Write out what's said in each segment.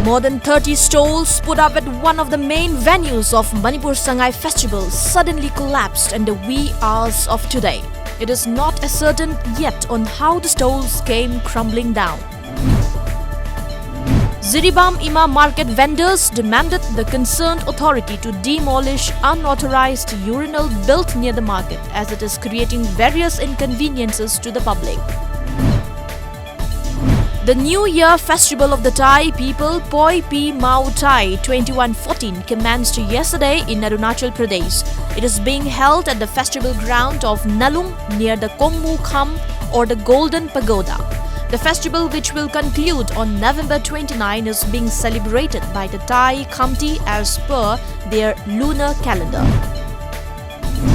More than 30 stalls put up at one of the main venues of Manipur Sangai Festival suddenly collapsed in the wee hours of today. It is not as certain yet on how the stalls came crumbling down. 11Am market vendors demanded the concerned authority to demolish unauthorized urinal built near the market, as it is creating various inconveniences to the public. The New Year Festival of the Thai people, Poi Pi Mau Thai 2114, commenced yesterday in Arunachal Pradesh. It is being held at the festival ground of Nalung near the Kongmu Kham or the Golden Pagoda. The festival, which will conclude on November 29, is being celebrated by the Thai Khamti as per their lunar calendar.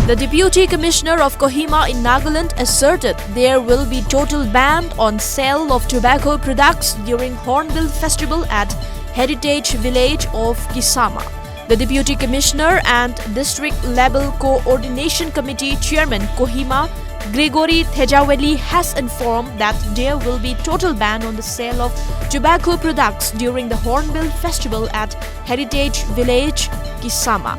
The Deputy Commissioner of Kohima in Nagaland asserted there will be total ban on sale of tobacco products during Hornbill Festival at Heritage Village of Kisama. The Deputy Commissioner and District Level Coordination Committee Chairman Kohima, Gregory Thejaweli, has informed that there will be total ban on the sale of tobacco products during the Hornbill Festival at Heritage Village, Kisama.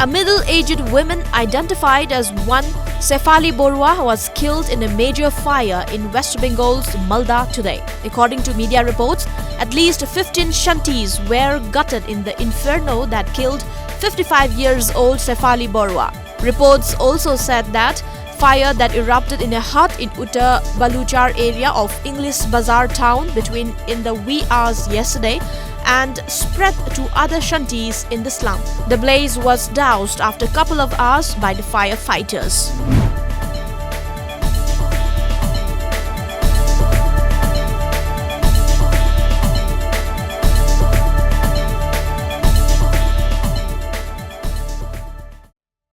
A middle-aged woman identified as one Sefali Borua was killed in a major fire in West Bengal's Malda today. According to media reports, at least 15 shanties were gutted in the inferno that killed 55-year-old Sefali Borua. Reports also said that fire that erupted in a hut in Uttar Baluchar area of English Bazaar town in the wee hours yesterday and spread to other shanties in the slum. The blaze was doused after a couple of hours by the firefighters.